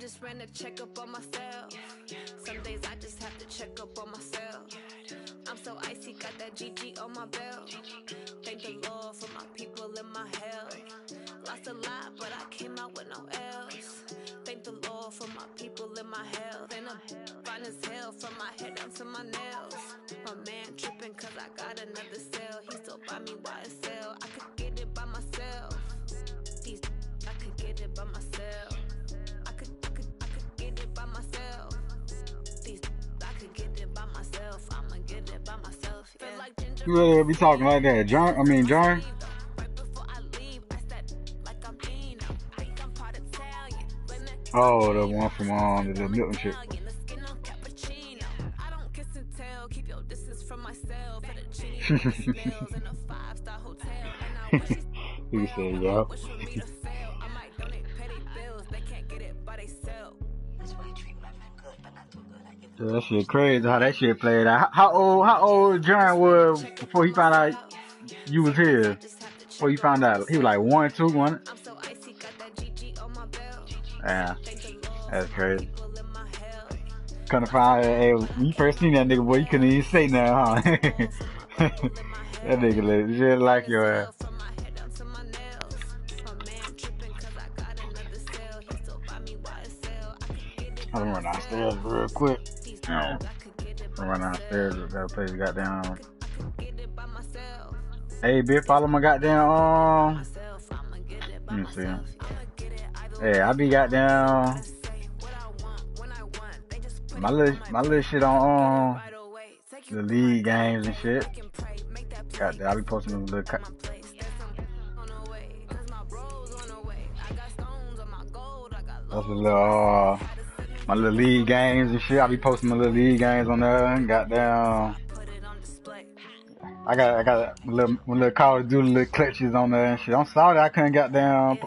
just ran a checkup on myself. Some days I just have to check up on myself. I'm so icy, got that GG on my belt. Thank the Lord for my people in my health. Lost a lot, but I came out with no else. Thank the Lord for my people in my health. And I'm fine as hell from my head down to my nails. My man tripping cause I got another cell. He still buy me YSL. I could get it by myself. I could get it by myself. I could get it by myself. I could get it by myself. I'ma get it by myself. Feel like ginger. You really be talking like that, John? I mean, John. Oh, the one from the Milton shit. He said, "Yeah." That shit crazy how that shit played out. How old John was before he found out you was here? Before you found out, he was like 1, 2, 1. Yeah, that's crazy. Couldn't find, hey, when you first seen that nigga, boy, you couldn't even say nothing, huh? That nigga look just like your ass. I'm gonna run downstairs real quick. I'm gonna run downstairs. That place goddamn. Hey, bitch, follow my goddamn. Let me see. Hey, I be goddamn. My little shit on the league games and shit. Goddamn, I be posting them little. That's a little my little league games and shit. I be posting my little league games on there. Goddamn. I got my little Call of Duty little clutches on there and shit. I'm sorry I couldn't goddamn.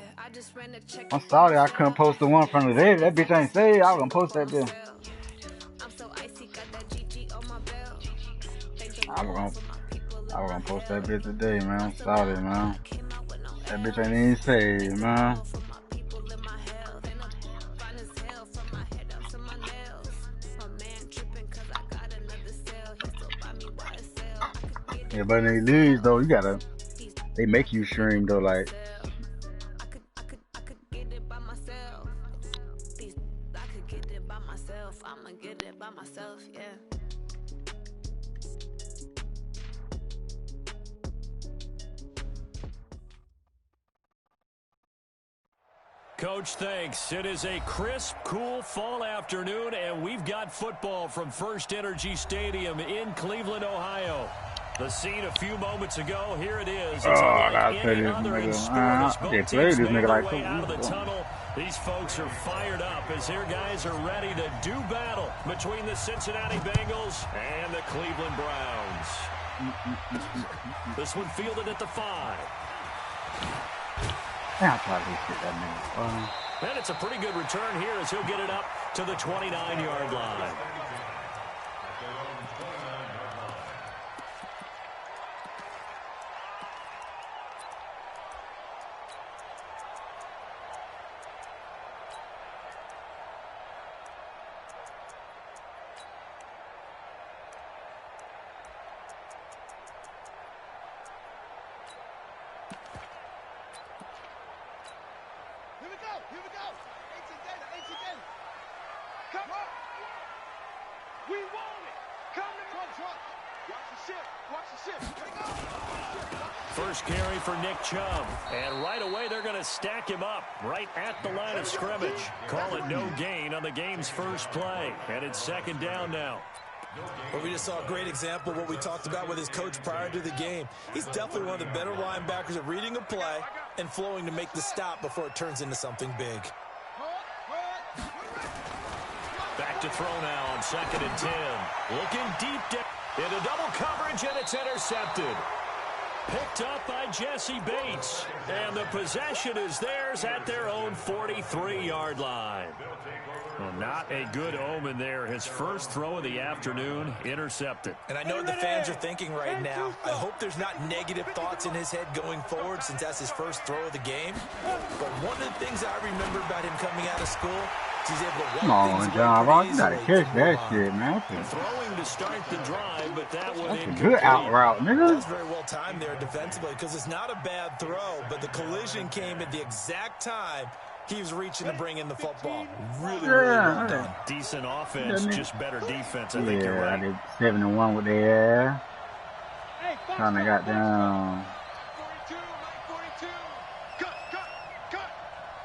I'm sorry I couldn't post the one from the day. That bitch ain't saved. I was gonna post that bitch. I was gonna post that bitch today, man. I'm sorry, man. That bitch ain't even saved, man. Yeah, but in these leagues though, you gotta. They make you stream though, like. I could get it by myself. I could get it by myself. I'ma get it by myself, yeah. Coach, thanks. It is a crisp, cool fall afternoon, and we've got football from First Energy Stadium in Cleveland, Ohio. The scene a few moments ago, here it is. It's unlike any other in sport as both teams make their way out of the tunnel. These folks are fired up as their guys are ready to do battle between the Cincinnati Bengals and the Cleveland Browns. This one fielded at the 5. And it's a pretty good return here as he'll get it up to the 29-yard line. Here we go. 18 data. Come on. We want it. Come to front. Watch the ship. Here we go. First carry for Nick Chubb. And right away, they're going to stack him up right at the line of scrimmage. Call it no gain on the game's first play. And it's second down now. Well, we just saw a great example of what we talked about with his coach prior to the game. He's definitely one of the better linebackers at reading a play and flowing to make the stop before it turns into something big. Back to throw now on 2nd and 10. Looking deep down into double coverage, and it's intercepted. Picked up by Jesse Bates. And the possession is theirs at their own 43-yard line. Well, not a good omen there. His first throw of the afternoon intercepted. And I know what the fans are thinking right now. I hope there's not negative thoughts in his head going forward since that's his first throw of the game. But one of the things I remember about him coming out of school, He's able to Come wipe on, things John away Ross. pretty You gotta easily. catch that shit, man. Throwing to start the drive, but that one That's a incomplete. good out route, nigga. That's very well timed there defensively because it's not a bad throw, but the collision came at the exact time he was reaching to bring in the football. Really well done. Decent offense, just better defense. I think you're right. I did 7-1 with their trying to got down.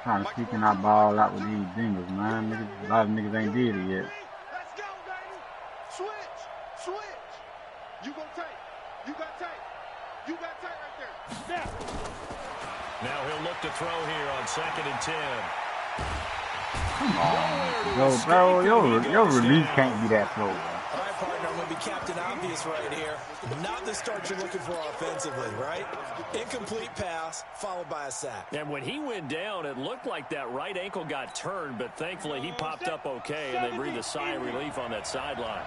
Trying to keep our ball out with these Bengals, man. Niggas, a lot of niggas ain't did it yet. Let's go, baby. Switch. You gonna take. You got take. You got take right there. Now he'll look to throw here on 2nd and 10. Come on. Yo, bro, your release can't be that slow, bro. All right, partner, I'm going to be Captain Obvious right here. Not the start you're looking for offensively, right? Incomplete pass, followed by a sack. And when he went down, it looked like that right ankle got turned, but thankfully he popped up okay, and they breathed a sigh of relief on that sideline.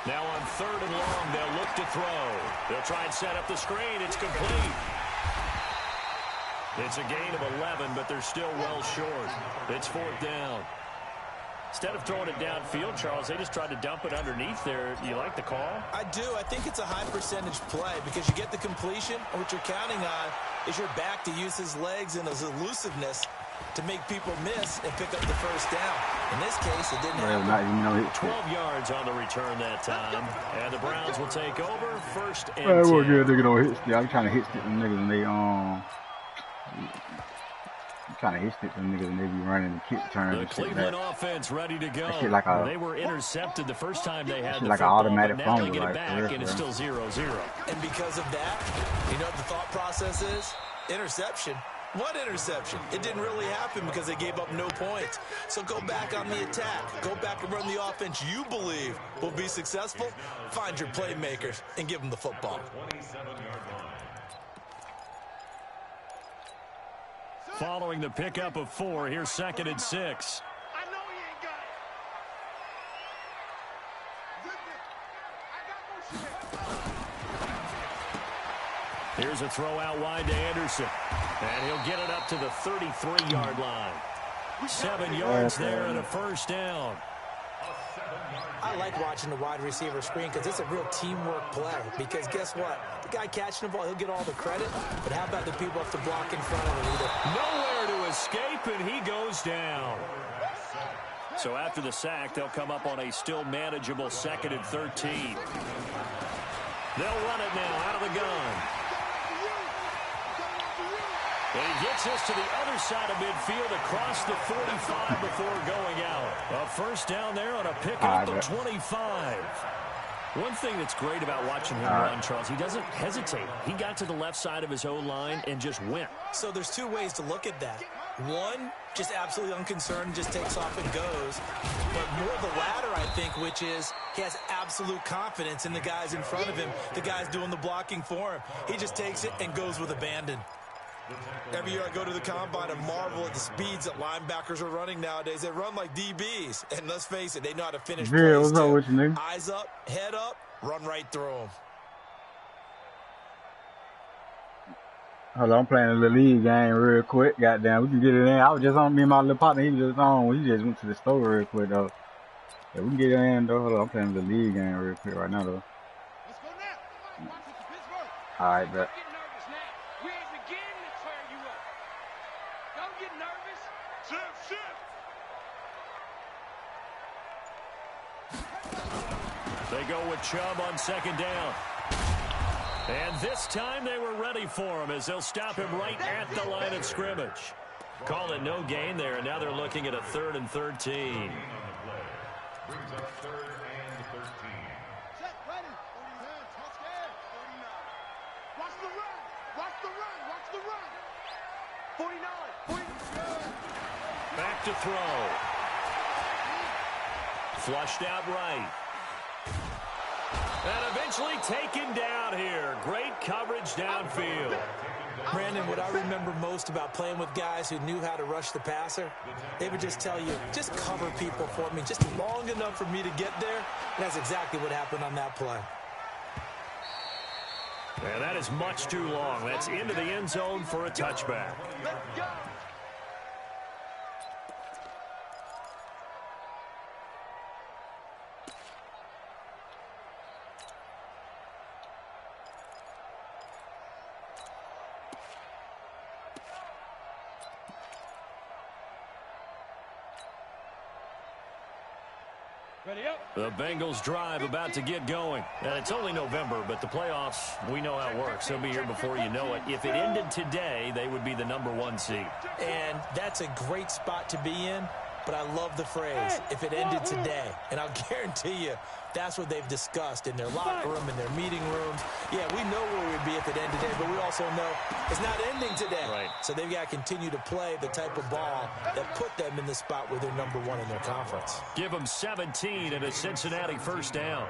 Now on 3rd and long, they'll look to throw. They'll try and set up the screen. It's complete. It's a gain of 11, but they're still well short. It's 4th down. Instead of throwing it downfield, Charles, they just tried to dump it underneath there. Do you like the call? I do. I think it's a high percentage play because you get the completion, and what you're counting on is your back to use his legs and his elusiveness to make people miss and pick up the first down. In this case, it didn't happen. 12 yards on the return that time. And the Browns will take over 1st and 10. Well, yeah, nigga don't hit stick. I'm trying to hit stick them niggas and they I'm trying to hit stick them niggas and they be running the kick turn. The Cleveland offense ready to go. Shit like they were intercepted the first time they had the like football, an automatic but now fumble, they get it like, back, and it's still 0-0. And because of that, you know what the thought process is? Interception. What interception? It didn't really happen because they gave up no points. So go back on the attack. Go back and run the offense you believe will be successful. Find your playmakers and give them the football. Following the pickup of 4, here's 2nd and 6. I know he ain't got it. I got no shit. Here's a throw out wide to Anderson. And he'll get it up to the 33-yard line. 7 yards there and a 1st down. I like watching the wide receiver screen because it's a real teamwork play. Because guess what? The guy catching the ball, he'll get all the credit. But how about the people have to block in front of him either? Nowhere to escape, and he goes down. So after the sack, they'll come up on a still manageable 2nd and 13. They'll run it now out of the gun. And he gets us to the other side of midfield across the 45 before going out. A 1st down there on a pickup of 25. One thing that's great about watching him run, Charles, he doesn't hesitate. He got to the left side of his own line and just went. So there's 2 ways to look at that. One, just absolutely unconcerned, just takes off and goes. But more the latter, I think, which is he has absolute confidence in the guys in front of him, the guys doing the blocking for him. He just takes it and goes with abandon. Every year I go to the combine and marvel at the speeds that linebackers are running nowadays. They run like DBs. And let's face it, they know how to finish plays what's up with you, nigga? Eyes up, head up, run right through them. Hold on, I'm playing a little league game real quick. Goddamn, we can get it in. I was just on, me and my little partner, he was just on. We just went to the store real quick, though. Yeah, we can get it in, though. Hold on, I'm playing the league game real quick right now, though. Let's go now. Watch it to Pittsburgh. All right, bet. We ain't beginning to tear you up. Don't get nervous. They go with Chubb on 2nd down. And this time they were ready for him as they'll stop him right at the line of scrimmage. Call it no gain there, and now they're looking at a 3rd and 13. Brings up 3rd and 13. Set, ready. 49, touchdown. 49. Watch the run. Watch the run. Watch the run. 49. 49. Back to throw. Flushed out right. And eventually taken down here. Great coverage downfield. Brandon, what I remember most about playing with guys who knew how to rush the passer, they would just tell you, just cover people for me, just long enough for me to get there. And that's exactly what happened on that play. And that is much too long. That's into the end zone for a touchback. Let's go. The Bengals drive about to get going. And it's only November, but the playoffs, we know how it works. They'll be here before you know it. If it ended today, they would be the #1 seed. And that's a great spot to be in, but I love the phrase, if it ended today. And I'll guarantee you, that's what they've discussed in their locker room, in their meeting rooms. Yeah, we know where we'd be if it ended today, but we also know it's not ending today. Right. So they've got to continue to play the type of ball that put them in the spot where they're #1 in their conference. Give them 17 and a Cincinnati first down.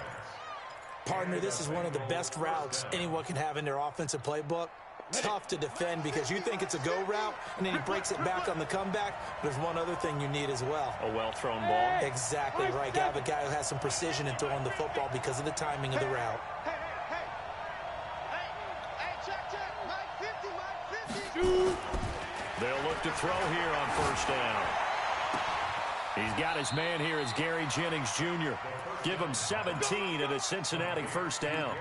Partner, this is one of the best routes anyone can have in their offensive playbook. Tough to defend because you think it's a go route, and then he breaks it back on the comeback. There's one other thing you need as well. A well-thrown ball. Exactly right. You have a guy who has some precision in throwing the football because of the timing of the route. They'll look to throw here on first down. He's got his man here as Gary Jennings Jr. Give him 17 and a Cincinnati first down.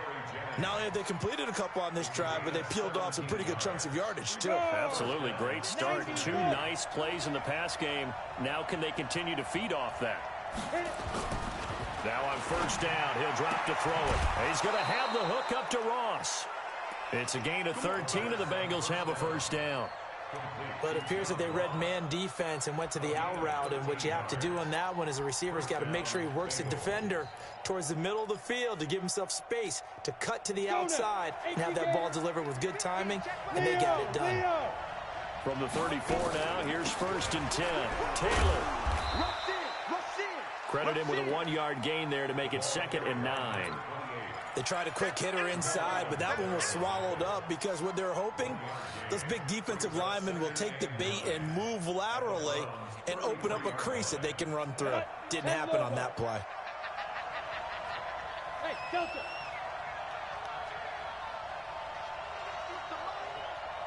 Not only have they completed a couple on this drive, but they peeled off some pretty good chunks of yardage, too. Absolutely. Great start. 2 nice plays in the pass game. Now can they continue to feed off that? Now on first down, he'll drop to throw it. He's going to have the hook up to Ross. It's a gain of 13, and the Bengals have a first down. But it appears that they read man defense and went to the out route, and what you have to do on that one is the receiver's got to make sure he works the defender towards the middle of the field to give himself space to cut to the outside and have that ball delivered with good timing, and they got it done. From the 34 now, here's first and 10. Taylor. Credit him with a 1-yard gain there to make it 2nd and 9. They tried a quick hitter inside, but that one was swallowed up because what they're hoping, those big defensive linemen will take the bait and move laterally and open up a crease that they can run through. Didn't happen on that play. Hey, Delta.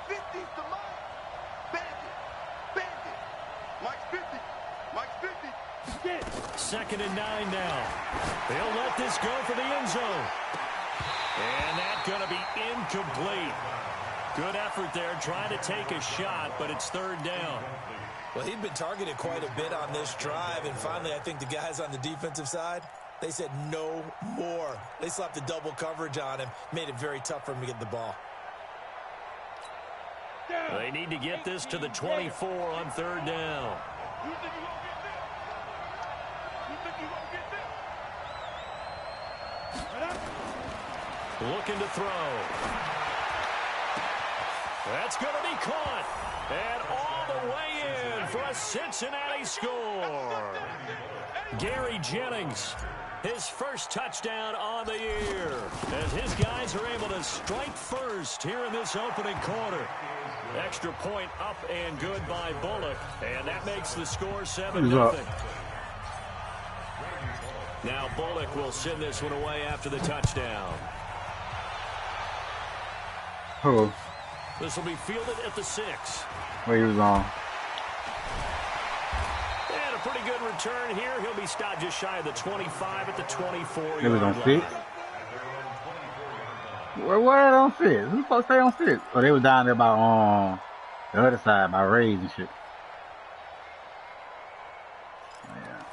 50's the mark. Bandit. Mike's 50. Mike's 50. 2nd and 9 now. They'll let this go for the end zone. And that's going to be incomplete. Good effort there, trying to take a shot, but it's 3rd down. Well, he'd been targeted quite a bit on this drive, and finally I think the guys on the defensive side, they said no more. They slapped the double coverage on him, made it very tough for him to get the ball. They need to get this to the 24 on 3rd down. Looking to throw. That's going to be caught. And all the way in for a Cincinnati score. Gary Jennings, his first touchdown on the year, as his guys are able to strike first here in this opening quarter. Extra point up and good by Bullock, and that makes the score 7-0. Now Bullock will send this one away after the touchdown. Who? This will be fielded at the 6. Where he was on. And a pretty good return here. He'll be stopped just shy of the 25 at the 24. He was on 6. Where on 6? Who's supposed to stay on 6? Oh, they was down there by the other side by Rays and shit. Yeah.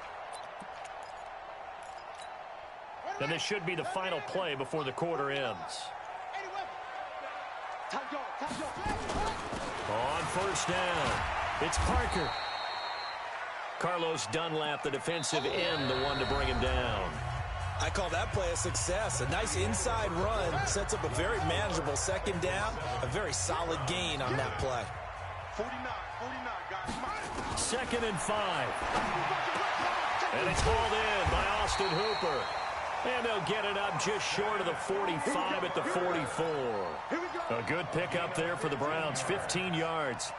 And this should be the final play before the quarter ends. On first down, it's Parker. Carlos Dunlap, the defensive end, the one to bring him down. I call that play a success. A nice inside run sets up a very manageable 2nd down. A very solid gain on that play. 49, guys. 2nd and 5. And it's hauled in by Austin Hooper. And they'll get it up just short of the 45 at the 44. A good pickup there for the Browns, 15 yards.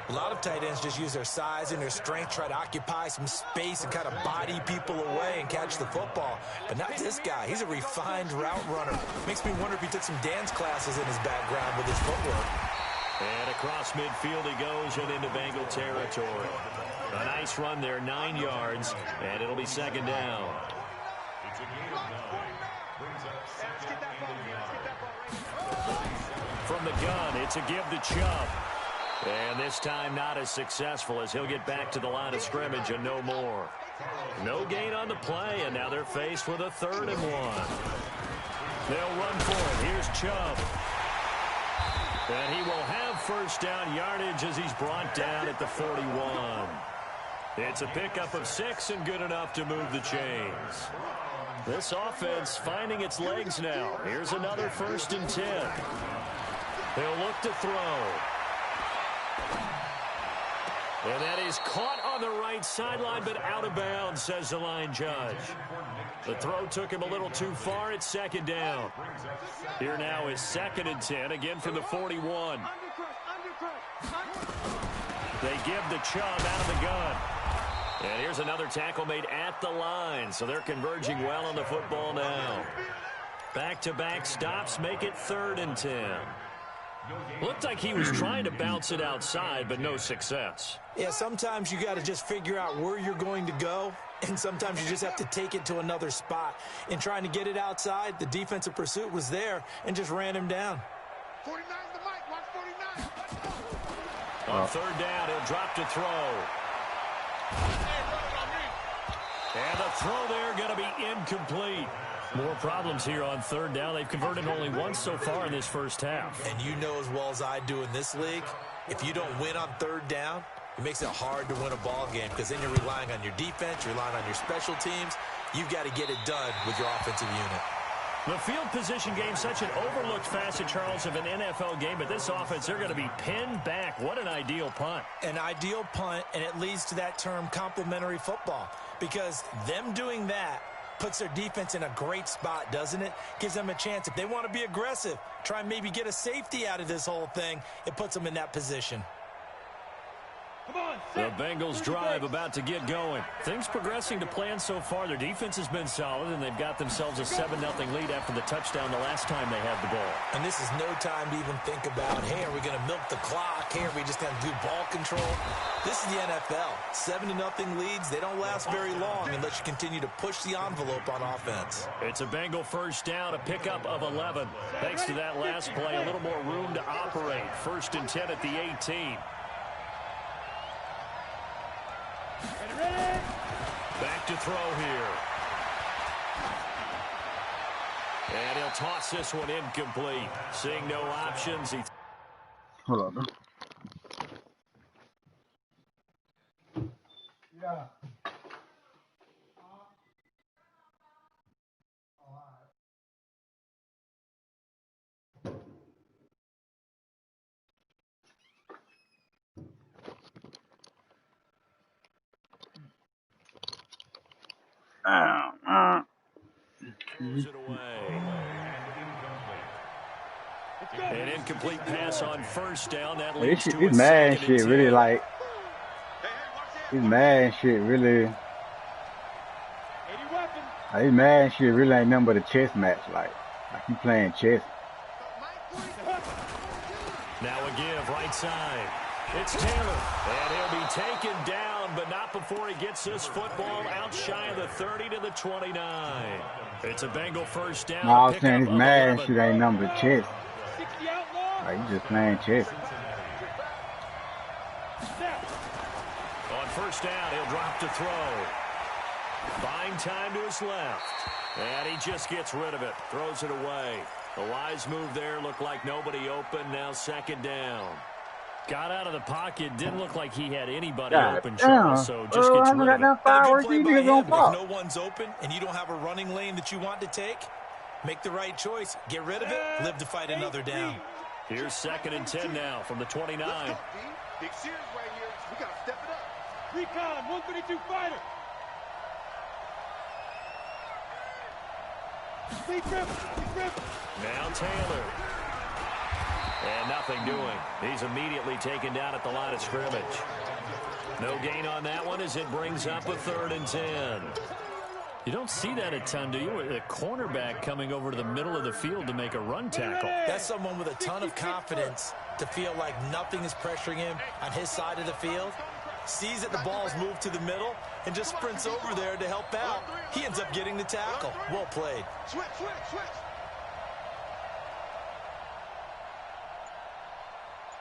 A lot of tight ends just use their size and their strength, try to occupy some space and kind of body people away and catch the football. But not this guy. He's a refined route runner. Makes me wonder if he took some dance classes in his background with his footwork. And across midfield he goes and into Bengal territory. A nice run there, 9 yards, and it'll be second down. From the gun, it's a give to Chubb. And this time not as successful as he'll get back to the line of scrimmage and no more. No gain on the play, and now they're faced with a 3rd and 1. They'll run for it. Here's Chubb. And he will have first down yardage as he's brought down at the 41. It's a pickup of 6 and good enough to move the chains. This offense finding its legs now. Here's another 1st and 10. They'll look to throw. And that is caught on the right sideline, but out of bounds, says the line judge. The throw took him a little too far. It's second down. Here now is 2nd and 10, again from the 41. They give the Chubb out of the gun. And here's another tackle made at the line, so they're converging well on the football now. Back-to-back stops make it 3rd and 10. Looked like he was trying to bounce it outside, but no success. Yeah, sometimes you got to just figure out where you're going to go, and sometimes you just have to take it to another spot. In trying to get it outside, the defensive pursuit was there and just ran him down. 49's the mic. Watch 49. On 3rd down, he'll drop to throw. And the throw there going to be incomplete. More problems here on 3rd down. They've converted only once so far in this first half. And you know as well as I do in this league, if you don't win on 3rd down, it makes it hard to win a ball game because then you're relying on your defense, you're relying on your special teams. You've got to get it done with your offensive unit. The field position game, such an overlooked facet, Charles, of an NFL game, but this offense, they're going to be pinned back. What an ideal punt. An ideal punt, and it leads to that term complementary football, because them doing that puts their defense in a great spot, doesn't it? Gives them a chance. If they want to be aggressive, try and maybe get a safety out of this whole thing, it puts them in that position. The Bengals drive about to get going. Things progressing to plan so far. Their defense has been solid, and they've got themselves a 7-0 lead after the touchdown the last time they had the ball. And this is no time to even think about, hey, are we going to milk the clock? Hey, are we just going to do ball control? This is the NFL. 7-0 leads, they don't last very long unless you continue to push the envelope on offense. It's a Bengal first down, a pickup of 11. Thanks to that last play, a little more room to operate. 1st and 10 at the 18. Back to throw here. And he'll toss this one incomplete. Seeing no options. Hold on. Yeah. Throws it away. An incomplete pass on first down. That leads to He's mad and shit, really like. He's mad and shit, really. He's mad and shit, really ain't nothing but a chess match, like he playing chess. Now a give, right side. It's Taylor, and he'll be taken down, but not before he gets this football out shy of the 30 to the 29. It's a Bengal first down. No, I was saying he's mad and shit ain't nothing but chess. Like, he's just playing chess. On first down, he'll drop to throw. Buying time to his left. And he just gets rid of it. Throws it away. A wise move there. Looked like nobody open. Now 2nd down. Got out of the pocket. Didn't look like he had anybody open, Charles, so just gets rid of it. If no one's open and you don't have a running lane that you want to take, make the right choice. Get rid of it. Live to fight another down. Here's 2nd and 10 now from the 29. Big series right here. We got to step it up. Recon, 132 fighter. Now Taylor. And nothing doing. He's immediately taken down at the line of scrimmage. No gain on that one as it brings up a 3rd and 10. You don't see that a ton, do you? A cornerback coming over to the middle of the field to make a run tackle. That's someone with a ton of confidence to feel like nothing is pressuring him on his side of the field. Sees that the ball's moved to the middle and just sprints over there to help out. He ends up getting the tackle. Well played. Switch.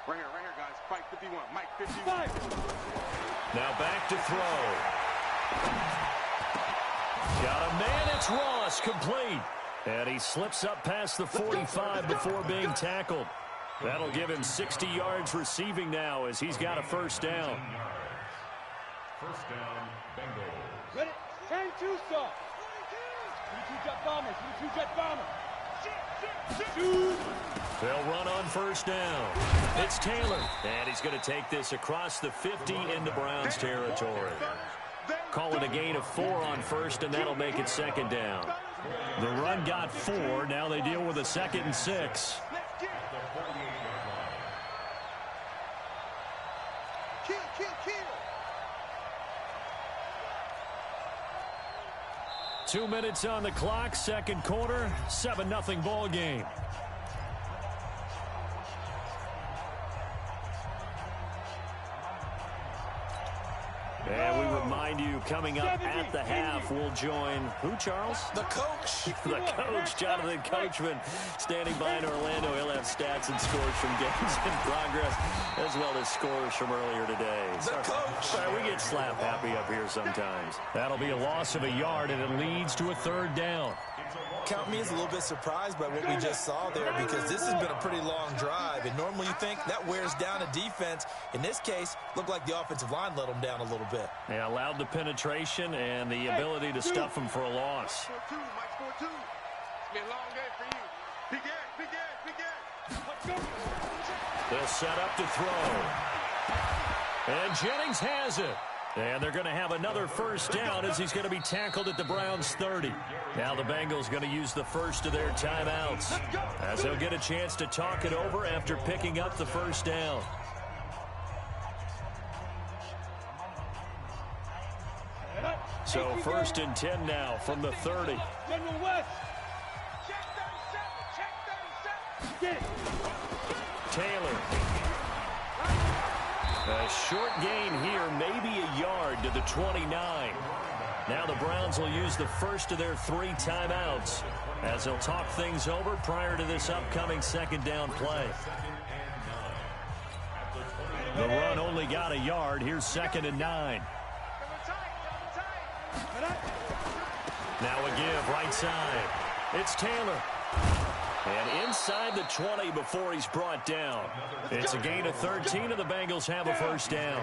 Right here, guys. Fight 51. Mike 51. Now back to throw. Got a man. It's Ross, complete. And he slips up past the 45 before being tackled. That'll give him 60 yards receiving now as he's got a 1st down. First down, Bengals. Ready? Turn 2 stop. 22 jet bombers. 22 jet bombers. Shoot. They'll run on 1st down. It's Taylor. And he's going to take this across the 50 into Browns territory. Call it a gain of 4 on 1st, and that'll make it 2nd down. The run got 4. Now they deal with a 2nd and 6. Kill. 2 minutes on the clock, 2nd quarter, 7-0 ball game. And we remind you, coming up at the half, we'll join who, Charles? The coach. The coach, Jonathan Coachman, standing by in Orlando. He'll have stats and scores from games in progress, as well as scores from earlier today. The coach. Sorry, we get slap happy up here sometimes. That'll be a loss of a yard, and it leads to a 3rd down. Count me as a little bit surprised by what we just saw there, because this has been a pretty long drive, and normally you think that wears down a defense. In this case, looked like the offensive line let them down a little bit. Yeah, allowed the penetration and the ability to stuff them for a loss. Mike 4-2. It's been a long day for you. Big Ed. They'll set up to throw. And Jennings has it. And they're going to have another 1st down as he's going to be tackled at the Browns 30. Now the Bengals going to use the first of their timeouts as they'll get a chance to talk it over after picking up the 1st down. So 1st and 10 now from the 30. General West. Check 37. Taylor. A short gain here, maybe a yard to the 29. Now the Browns will use the first of their 3 timeouts as they'll talk things over prior to this upcoming 2nd down play. The run only got a yard. Here's 2nd and 9. Now a give right side. It's Taylor. And inside the 20 before he's brought down. It's a gain of 13, and the Bengals have a 1st down.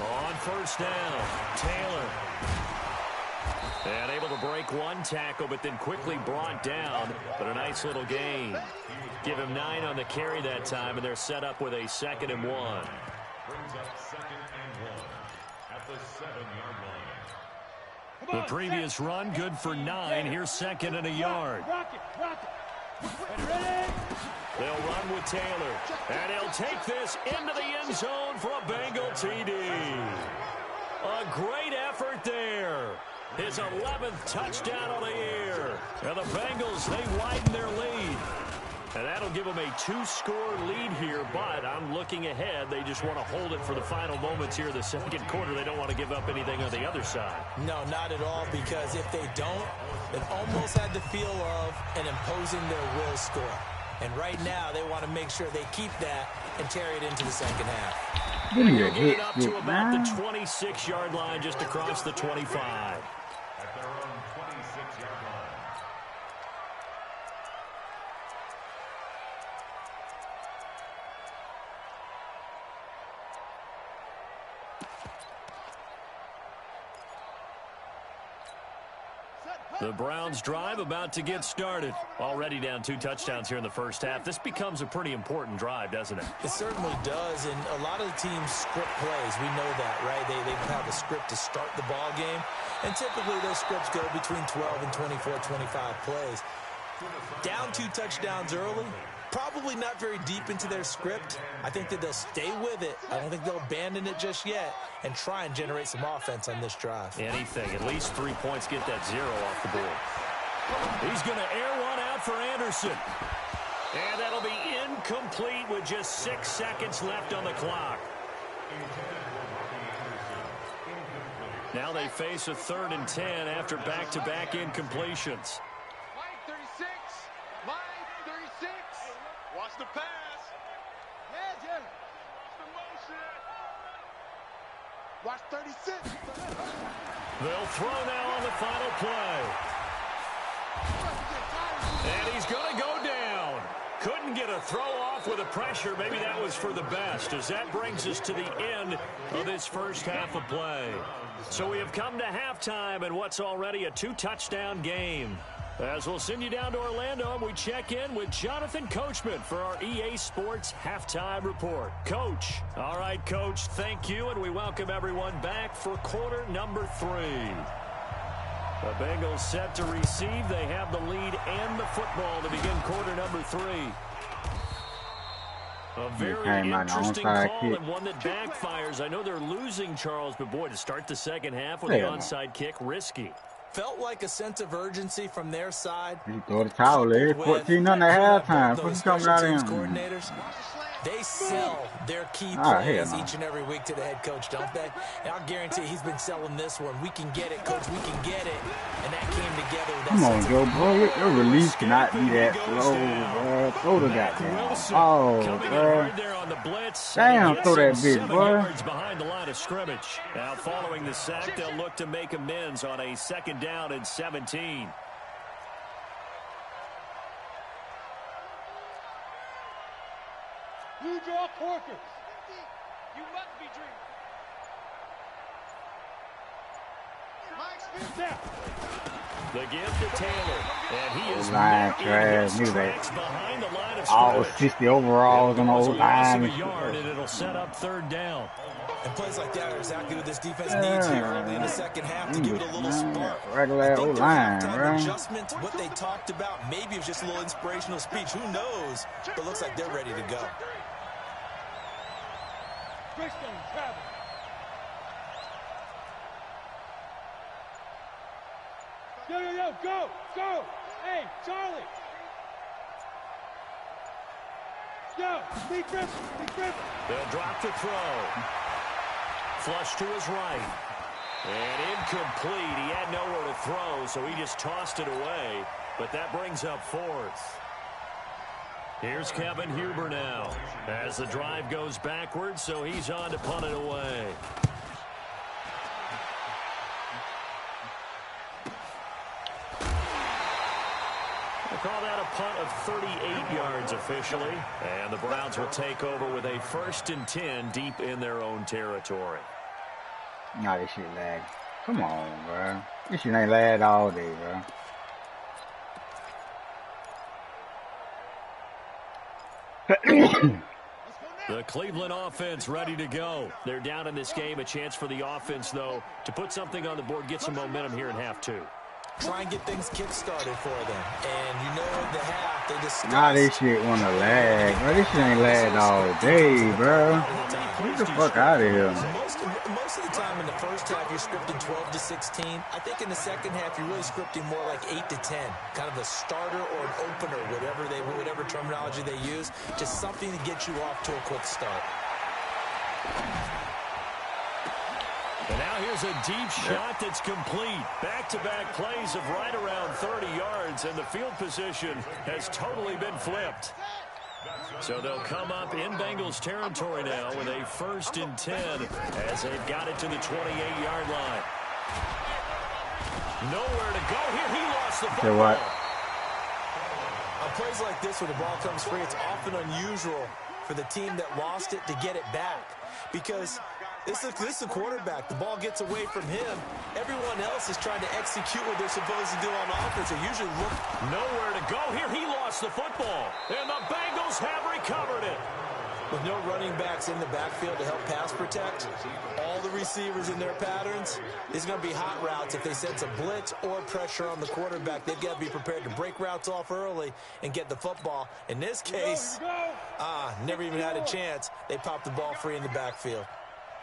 On 1st down, Taylor. And able to break one tackle, but then quickly brought down. But a nice little gain. Give him 9 on the carry that time, and they're set up with a 2nd and 1. Brings up 2nd and 1 at the 7-yard line. The previous run good for 9. Here's 2nd and a yard. They'll run with Taylor. And he'll take this into the end zone for a Bengal TD. A great effort there. His 11th touchdown of the year. And the Bengals, they widen their lead. And that'll give them a 2-score lead here, but I'm looking ahead. They just want to hold it for the final moments here of the 2nd quarter. They don't want to give up anything on the other side. No, not at all, because if they don't, it almost had the feel of an imposing their will score. And right now, they want to make sure they keep that and carry it into the 2nd half. Give me a Get hit, up to about man. the 26-yard line, just across the 25. At their own 26-yard line. Set The Browns drive about to get started. Already down 2 touchdowns here in the first half. This becomes a pretty important drive, doesn't it? It certainly does, and a lot of the teams script plays. We know that, right? They have a script to start the ball game, and typically those scripts go between 12 and 24, 25 plays. Down 2 touchdowns early, probably not very deep into their script. I think that they'll stay with it. I don't think they'll abandon it just yet and try and generate some offense on this drive. Anything. At least 3 points, get that 0 off the board. He's going to air one out for Anderson. And that'll be incomplete with just 6 seconds left on the clock. Now they face a 3rd and 10 after back-to-back incompletions. Watch the pass. Yeah, Jim. The motion. Watch 36. They'll throw now on the final play. And he's going to go down. Couldn't get a throw off with the pressure. Maybe that was for the best, as that brings us to the end of this first half of play. So we have come to halftime in what's already a 2-touchdown game. As we'll send you down to Orlando, and we check in with Jonathan Coachman for our EA Sports Halftime Report. Coach. All right, Coach, thank you, and we welcome everyone back for quarter number 3. The Bengals set to receive. They have the lead and the football to begin quarter number 3. A very interesting call and one that backfires. I know they're losing, Charles, but boy, to start the second half with the onside kick, risky. Felt like a sense of urgency from their side. He throw the towel there. 14 on the halftime. What's coming out of him? Coordinators, they sell their key plays each and every week to the head coach, don't they? And I'll guarantee he's been selling this one. We can get it, coach. We can get it. And that came together with that. Come on, Joe, bro. Your release cannot be that slow, bro. Throw the goddamn. Oh, bro. Damn, throw that bitch, bro. Behind the line of scrimmage. Now, following the sack, they'll look to make amends on a 2nd down and 17. You draw Corkers. You must be dreaming. The gift to Taylor. And he is line trash. Knew that. Behind the line of All scrimmage. 60 overalls on the old line. A yard, and it'll set up 3rd down. And plays like that are exactly what this defense needs here early in the second half to give it a little spark. Regular old line, right? Adjustments, what they talked about, maybe it was just a little inspirational speech. Who knows? But looks like they're ready to go. Yo, go! Hey, Charlie! Yo, Lee Griffin! They'll drop the throw. Flush to his right. And incomplete. He had nowhere to throw, so he just tossed it away. But that brings up 4th. Here's Kevin Huber now. As the drive goes backwards, so he's on to punt it away. We'll call that a punt of 38 yards officially. And the Browns will take over with a 1st and 10 deep in their own territory. Nah, this shit lag. Come on, bro. This shit ain't lagged all day, bro. The Cleveland offense ready to go. They're down in this game. A chance for the offense, though, to put something on the board, get some momentum here in half 2. Try and get things kick-started for them. And you know in the half, they just... Nah, this shit wanna lag, bro. This shit ain't lagged all day, bro. Get the fuck out of here. Most of the time in the first half, you're scripting 12 to 16. I think in the second half, you're really scripting more like 8 to 10. Kind of a starter or an opener, whatever terminology they use. Just something to get you off to a quick start. And now here's a deep shot that's complete. Back-to-back plays of right around 30 yards, and the field position has totally been flipped. So they'll come up in Bengals territory now with a 1st and 10 as they've got it to the 28-yard line. Nowhere to go here. He lost the ball. On plays like this where the ball comes free, it's often unusual for the team that lost it to get it back. Because This is a quarterback. The ball gets away from him. Everyone else is trying to execute what they're supposed to do on offense. They usually look nowhere to go here. He lost the football, and the Bengals have recovered it. With no running backs in the backfield to help pass protect, all the receivers in their patterns, there's going to be hot routes. If they sense a blitz or pressure on the quarterback, they've got to be prepared to break routes off early and get the football. In this case, never even had a chance. They popped the ball free in the backfield.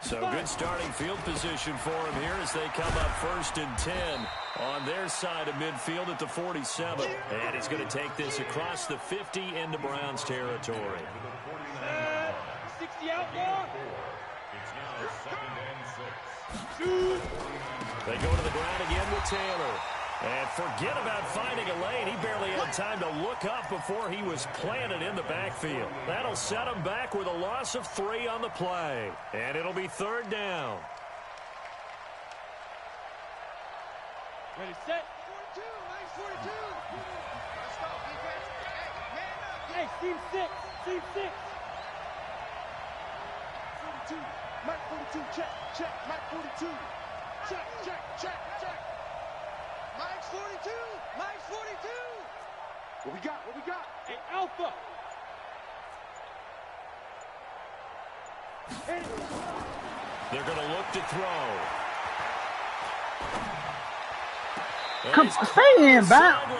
So good starting field position for him here as they come up 1st and 10 on their side of midfield at the 47. And he's going to take this across the 50 into Browns territory. 60 out more. It's now 2nd and 6. They go to the ground again with Taylor. And forget about finding a lane. He barely had time to look up before he was planted in the backfield. That'll set him back with a loss of 3 on the play. And it'll be 3rd down. Ready, set. 42, nice 42. Let's go, defense. Hey, man up. Hey, team 6, team 6. 42, Mike 42, check, Mike 42. Check. Mike's 42, Mike's 42. What we got? Hey, Alpha. Hey. They're going to look to throw. Come on, stay in, bound.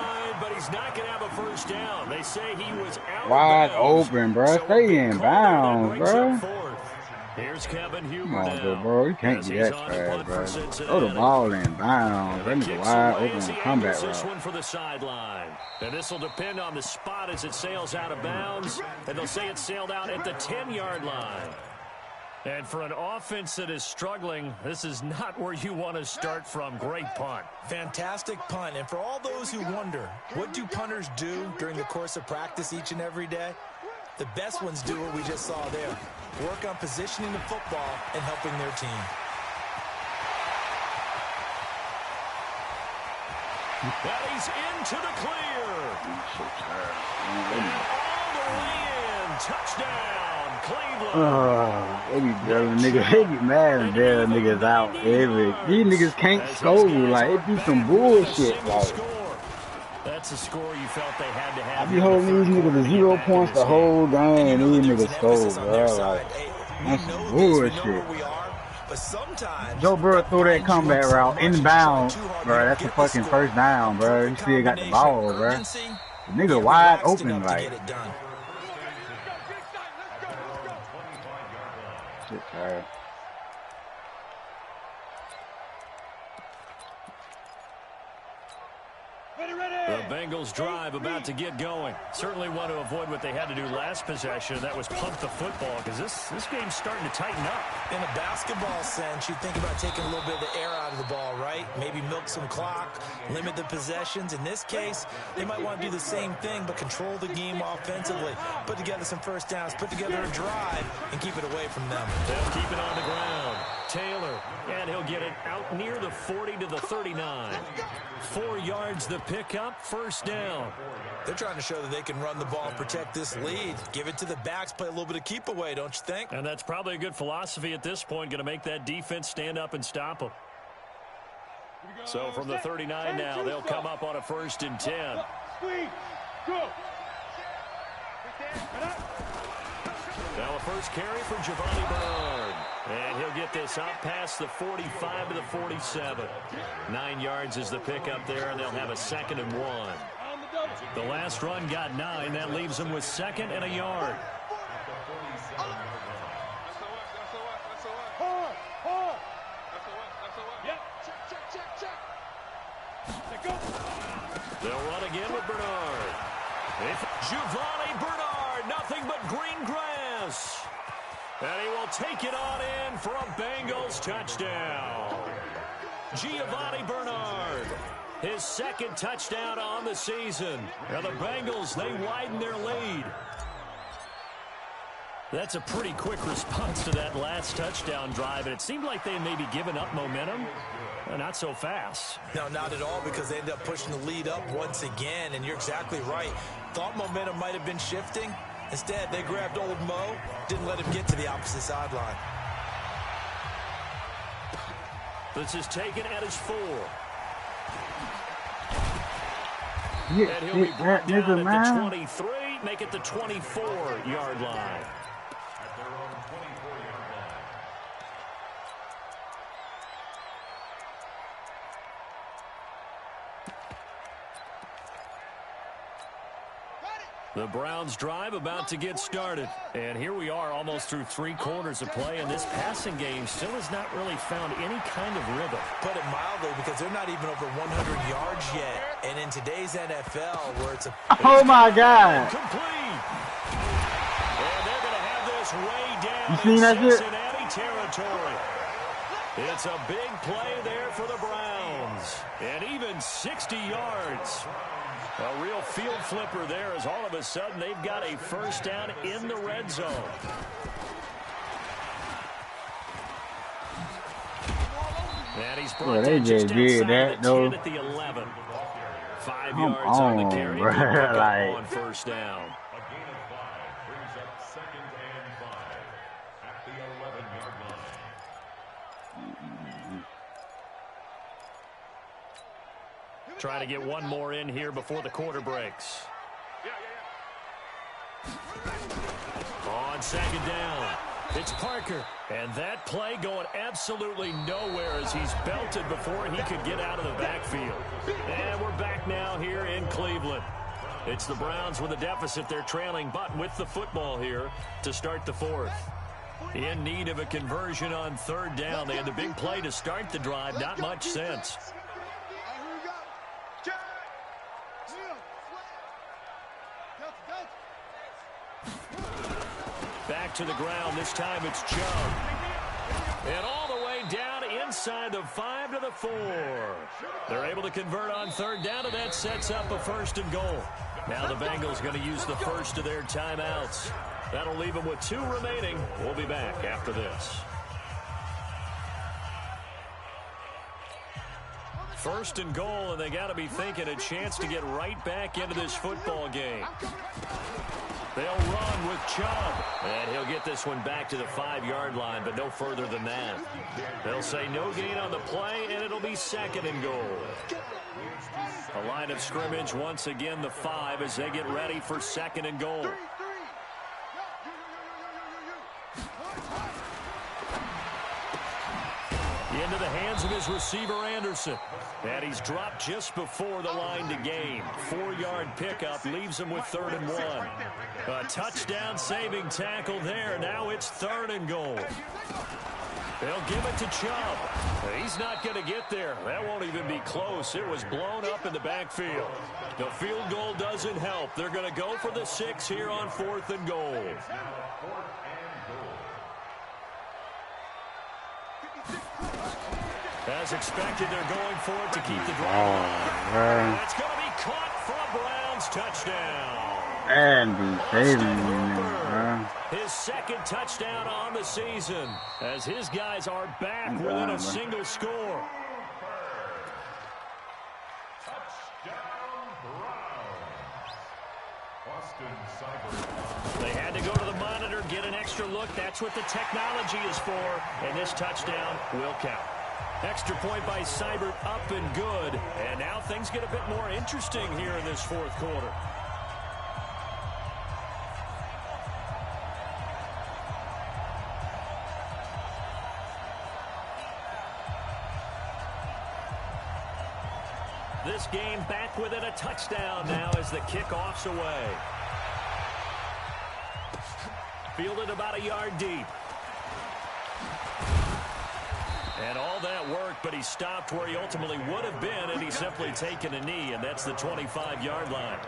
But he's not going to have a 1st down. They say he was out wide of open, bro. Stay in bounds, bro. Here's Kevin Huber. Come on, bro. You can't be that trash, bro. Throw the ball in bounds. That nigga wide open on comeback this route. one for the sideline. And this will depend on the spot as it sails out of bounds. And they'll say it sailed out at the 10-yard line. And for an offense that is struggling, this is not where you want to start from. Great punt. Fantastic punt. And for all those who wonder, what do punters do during the course of practice each and every day? The best ones do what we just saw there. Work on positioning the football and helping their team. That he's into the clear. And all the way in. Touchdown, Cleveland. They be bailing niggas. They be mad and bailing niggas out. These niggas can't score. Like, it be some bullshit. Like, that's a score you felt they had to have. I be holding these niggas to 0 points the whole game, and these niggas score, bro. Like, that's some bullshit. Joe Burrow threw that comeback route inbound, bro. That's a fucking 1st down, bro. You still got the ball, bro. The nigga wide open, like. Shit, sorry. The Bengals drive about to get going. Certainly want to avoid what they had to do last possession. That was pump the football because this game's starting to tighten up. In a basketball sense, you think about taking a little bit of the air out of the ball, right? Maybe milk some clock, limit the possessions. In this case, they might want to do the same thing, but control the game offensively. Put together some 1st downs, put together a drive, and keep it away from them. They'll keep it on the ground. Taylor, and he'll get it out near the 40 to the 39. 4 yards the pickup, 1st down. They're trying to show that they can run the ball and protect this lead. Give it to the backs, play a little bit of keep away, don't you think? And that's probably a good philosophy at this point, going to make that defense stand up and stop them. So from the 39 now, they'll come up on a 1st and 10. Now a 1st carry for Giovanni Bernard. And he'll get this out past the 45 to the 47. 9 yards is the pickup there, and they'll have a 2nd and 1. The last run got 9. That leaves them with 2nd and a yard. They'll run again with Bernard. Giovanni Bernard, nothing but green grass. And he will take it on in for a Bengals touchdown. Giovanni Bernard, his 2nd touchdown on the season. And the Bengals, they widen their lead. That's a pretty quick response to that last touchdown drive. And it seemed like they may be giving up momentum. Not so fast. No, not at all, because they end up pushing the lead up once again. And you're exactly right. Thought momentum might have been shifting. Instead, they grabbed old Mo, didn't let him get to the opposite sideline. This is taken at his 4. Yeah, And he'll be brought that nigga, down at man. the 23, make it the 24-yard line. At their own 24-yard line. The Browns drive about to get started. And here we are almost through 3 quarters of play, and this passing game still has not really found any kind of rhythm. Put it mildly, because they're not even over 100 yards yet. And in today's NFL, where it's a... Oh, my God. Complete. And they're going to have this way down You seen in that shit? Cincinnati territory. It's a big play there for the Browns. And even 60 yards. A real field flipper there, as all of a sudden they've got a first down in the red zone. And he's brought they down just just did outside that, the though. 10 at the 11. 5 Come yards on the on, carry. bro. Good pickup Like- on first down. A gain of 5 brings up 2nd and 5 at the 11-yard line. Trying to get one more in here before the quarter breaks. On 2nd down, it's Parker. And that play going absolutely nowhere as he's belted before he could get out of the backfield. And we're back now here in Cleveland. It's the Browns with a deficit. They're trailing, but with the football here to start the 4th. In need of a conversion on 3rd down. They had the big play to start the drive. Not much sense. Back to the ground. This time it's Chubb. And all the way down inside the 5 to the 4. They're able to convert on 3rd down, and that sets up a 1st and goal. Now the Bengals going to use the first of their timeouts. That'll leave them with 2 remaining. We'll be back after this. 1st and goal, and they got to be thinking a chance to get right back into this football game. They'll run with Chubb, and he'll get this one back to the 5-yard line, but no further than that. They'll say no gain on the play, and it'll be 2nd and goal. A line of scrimmage once again, the 5, as they get ready for 2nd and goal. Into the hands of his receiver, Anderson. And he's dropped just before the line to gain. 4-yard pickup leaves him with 3rd and 1. A touchdown saving tackle there. Now it's 3rd and goal. They'll give it to Chubb. He's not going to get there. That won't even be close. It was blown up in the backfield. The field goal doesn't help. They're going to go for the 6 here on 4th and goal. As expected, they're going for it to keep the drive alive. It's going to be caught for a Browns touchdown. And saving his 2nd touchdown on the season, as his guys are back within a single score. Touchdown, Browns. They had to go to the monitor, get an extra look. That's what the technology is for, and this touchdown will count. Extra point by Seibert, up and good. And now things get a bit more interesting here in this 4th quarter. This game back within a touchdown now as the kickoff's away. Fielded about a yard deep. And all that work, but he stopped where he ultimately would have been, and he's simply taken a knee, and that's the 25-yard line.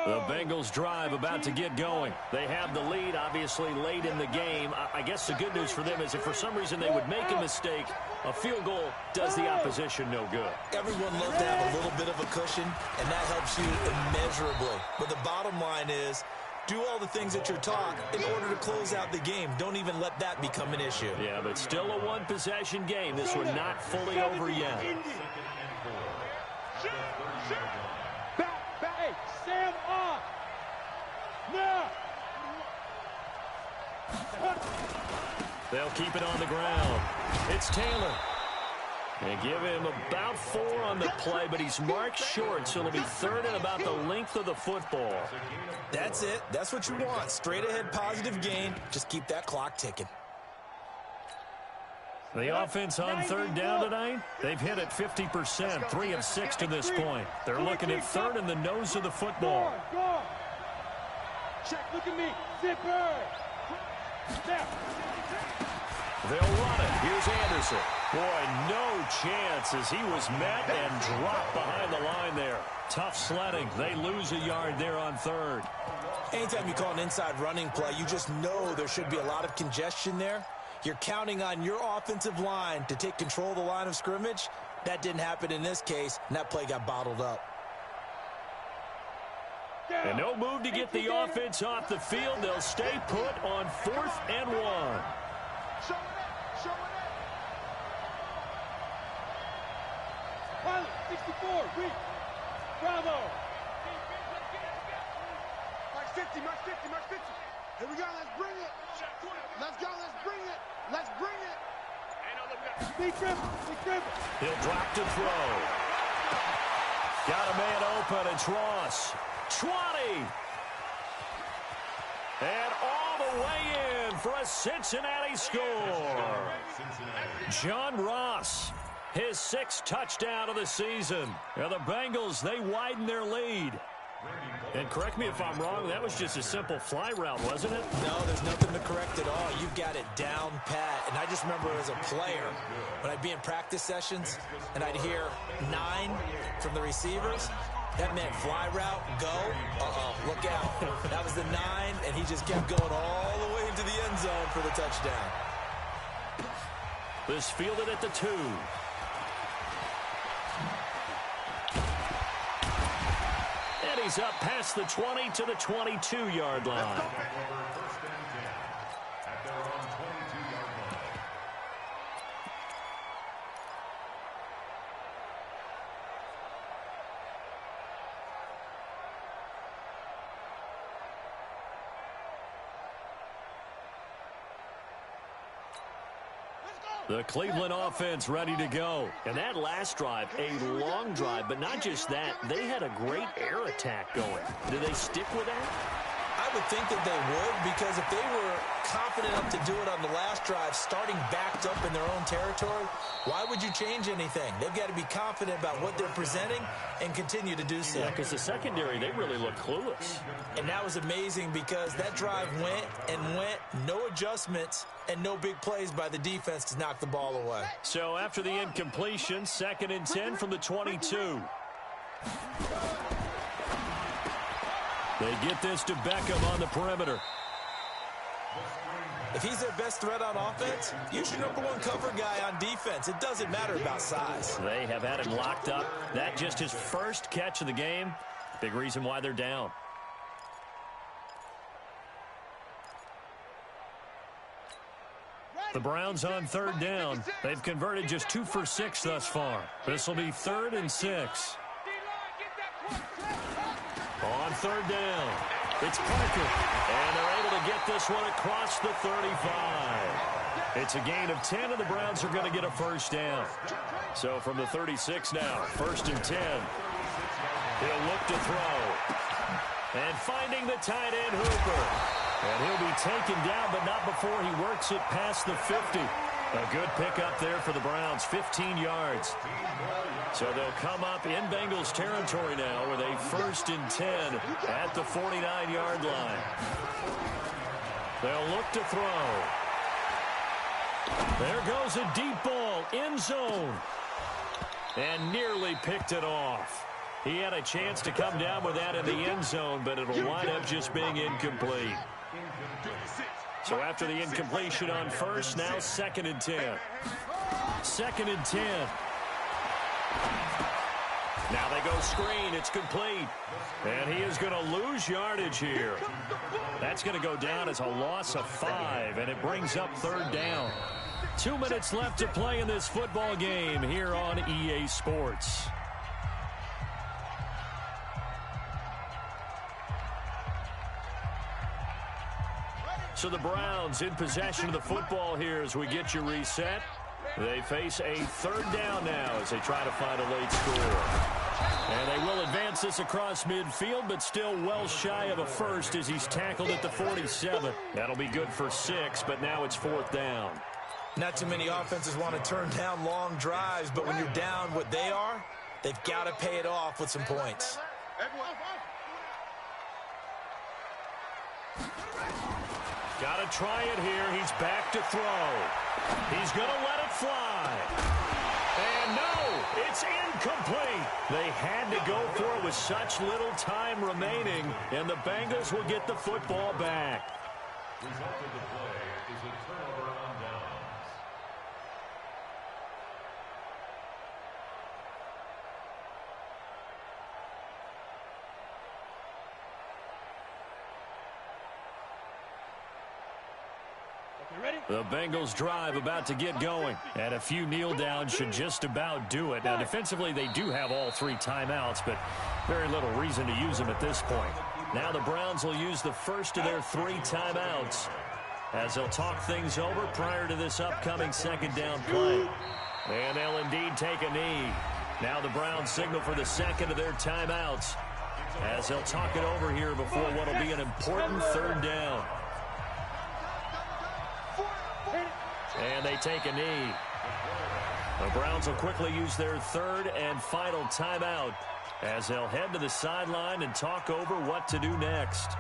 The Bengals drive about to get going. They have the lead, obviously, late in the game. I guess the good news for them is if for some reason they would make a mistake, a field goal does the opposition no good. Everyone loves to have a little bit of a cushion, and that helps you immeasurably. But the bottom line is Do all the things that you're taught in order to close out the game. Don't even let that become an issue. Yeah, but still a one-possession game. This one not fully over yet. Back, hey, Sam on. Now. They'll keep it on the ground. It's Taylor. They give him about 4 on the play, but he's marked short, so it'll be 3rd and about the length of the football. That's it. That's what you want. Straight ahead positive gain. Just keep that clock ticking. The offense on 3rd down tonight, they've hit it 50%, 3 of 6 to this point. They're looking at 3rd in the nose of the football. Go. Check, look at me. Zipper. Step. They'll run it. Here's Anderson. Boy, no chance as he was met and dropped behind the line there. Tough sledding. They lose a yard there on 3rd. Anytime you call an inside running play, you just know there should be a lot of congestion there. You're counting on your offensive line to take control of the line of scrimmage. That didn't happen in this case, and that play got bottled up. And no move to get the offense off the field. They'll stay put on 4th and 1. Show it up. Show it up. Pilot, 64, reach. Bravo. March 50, March 50, March 50. Here we go, let's bring it. Let's go, let's bring it. Let's bring it. Big dribble, big dribble. He'll drop to throw. Got a man open. It's Ross. 20. And all the way in for a Cincinnati score. John Ross, his 6th touchdown of the season. And the Bengals, they widen their lead. And correct me if I'm wrong, that was just a simple fly route, wasn't it? No, there's nothing to correct at all. You've got it down pat. And I just remember as a player, when I'd be in practice sessions and I'd hear 9 from the receivers, that meant fly route, go, look out. That was the 9, and he just kept going all the way into the end zone for the touchdown. This fielded at the 2. And he's up past the 20 to the 22-yard line. The Cleveland offense ready to go. And that last drive, a long drive, but not just that. They had a great air attack going. Do they stick with that? I would think that they would, because if they were confident enough to do it on the last drive, starting backed up in their own territory, why would you change anything? They've got to be confident about what they're presenting and continue to do so. Yeah, because the secondary, they really look clueless. And that was amazing because that drive went and went, no adjustments, and no big plays by the defense to knock the ball away. So after the incompletion, 2nd and 10 from the 22. They get this to Beckham on the perimeter. If he's their best threat on offense, use your #1 cover guy on defense. It doesn't matter about size. They have had him locked up. That just his first catch of the game. Big reason why they're down. The Browns on 3rd down. They've converted just 2 for 6 thus far. This will be 3rd and 6. On 3rd down, it's Parker. And they're able to get this one across the 35. It's a gain of 10, and the Browns are going to get a first down. So from the 36 now, 1st and 10. He'll look to throw. And finding the tight end, Hooper. And he'll be taken down, but not before he works it past the 50. A good pickup there for the Browns, 15 yards. So they'll come up in Bengals territory now with a 1st and 10 at the 49-yard line. They'll look to throw. There goes a deep ball, end zone. And nearly picked it off. He had a chance to come down with that in the end zone, but it'll wind up just being incomplete. So after the incompletion on 1st, now 2nd and 10. 2nd and 10. Now they go screen. It's complete. And he is going to lose yardage here. That's going to go down as a loss of 5, and it brings up 3rd down. 2 minutes left to play in this football game here on EA Sports. So the Browns in possession of the football here as we get you reset. They face a 3rd down now as they try to find a late score. And they will advance this across midfield, but still well shy of a first as he's tackled at the 47. That'll be good for 6, but now it's 4th down. Not too many offenses want to turn down long drives, but when you're down what they are, they've got to pay it off with some points. Got to try it here. He's back to throw. He's going to let it fly. And no, it's incomplete. They had to go for it with such little time remaining, and the Bengals will get the football back. Result of the play is a turnover on downs. The Bengals drive about to get going, and a few kneel downs should just about do it. Now, defensively, they do have all 3 timeouts, but very little reason to use them at this point. Now the Browns will use the first of their 3 timeouts as they'll talk things over prior to this upcoming 2nd down play. And they'll indeed take a knee. Now the Browns signal for the 2nd of their timeouts as they'll talk it over here before what will be an important 3rd down. And they take a knee. The Browns will quickly use their 3rd and final timeout as they'll head to the sideline and talk over what to do next.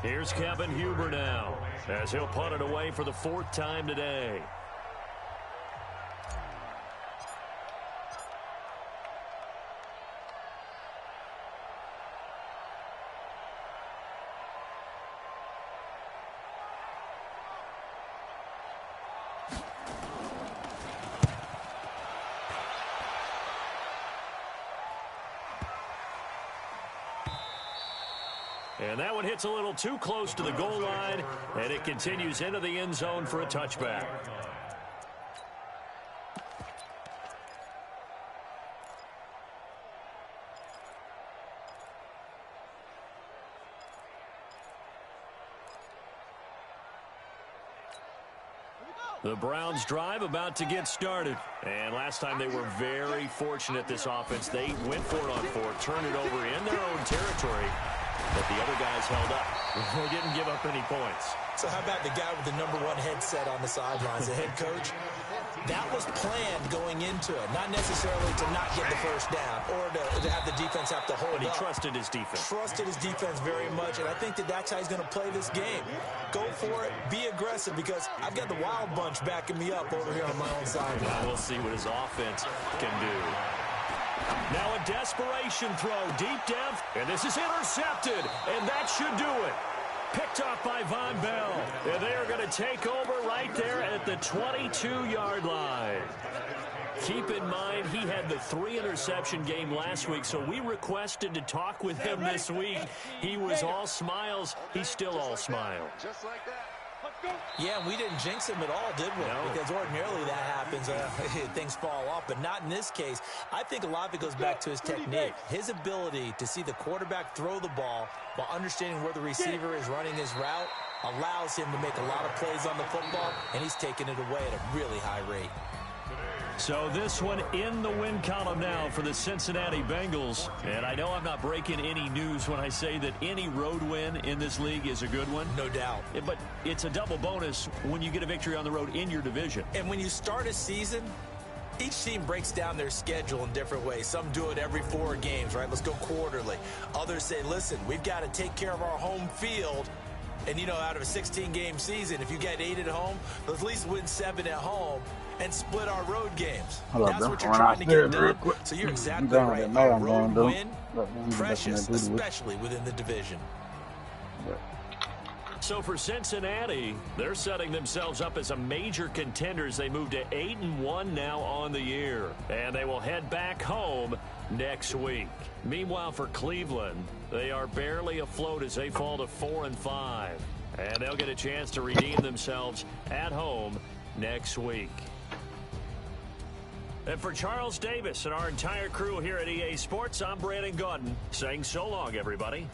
Here's Kevin Huber now as he'll punt it away for the 4th time today. And that one hits a little too close to the goal line, and it continues into the end zone for a touchback. The Browns drive about to get started. And last time they were very fortunate, this offense. They went for it on 4th, turned it over in their own territory, but the other guys held up. They didn't give up any points. So how about the guy with the #1 headset on the sidelines, the head coach? That was planned going into it, not necessarily to not get the first down or to have the defense have to hold up. But he trusted his defense. Trusted his defense very much, and I think that's how he's going to play this game. Go for it, be aggressive, because I've got the wild bunch backing me up over here on my own side. Now we'll see what his offense can do. Now a desperation throw deep down, and this is intercepted, and that should do it. Picked off by Von Bell, and they are going to take over right there at the 22-yard line. Keep in mind, he had the 3-interception game last week, so we requested to talk with him this week. He was all smiles. He's still all smile. Just like that. Yeah, we didn't jinx him at all, did we? No. Because ordinarily that happens. Things fall off, but not in this case. I think a lot of it goes back to his technique. His ability to see the quarterback throw the ball while understanding where the receiver is running his route allows him to make a lot of plays on the football, and he's taking it away at a really high rate. So this one in the win column now for the Cincinnati Bengals. And I know I'm not breaking any news when I say that any road win in this league is a good one. No doubt. But it's a double bonus when you get a victory on the road in your division. And when you start a season, each team breaks down their schedule in different ways. Some do it every 4 games, right? Let's go quarterly. Others say, listen, we've got to take care of our home field And, you know, out of a 16-game season, if you get 8 at home, at least win 7 at home and split our road games. That's what you're trying to get done. So you're exactly right. A road win, precious, especially within the division. So for Cincinnati, they're setting themselves up as a major contender as they move to 8-1 now on the year. And they will head back home next week. Meanwhile, for Cleveland, they are barely afloat as they fall to 4-5. And they'll get a chance to redeem themselves at home next week. And for Charles Davis and our entire crew here at EA Sports, I'm Brandon Gaudin saying so long, everybody.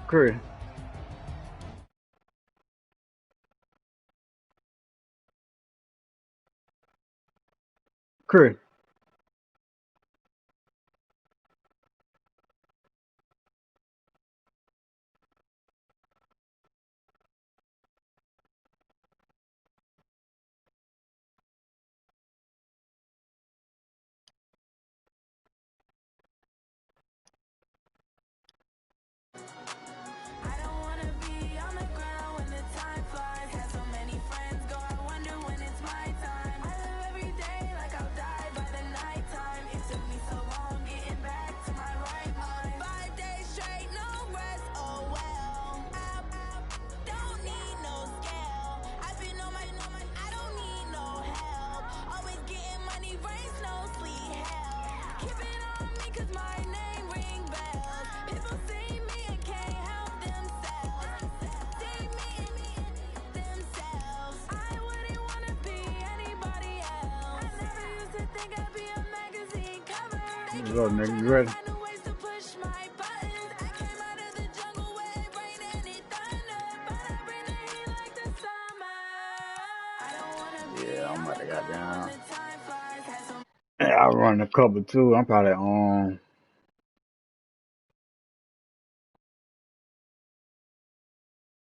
Chris. Chris. Let's go, nigga. You ready? Yeah, I'm about to goddamn. Yeah, I run a couple too. I'm probably on.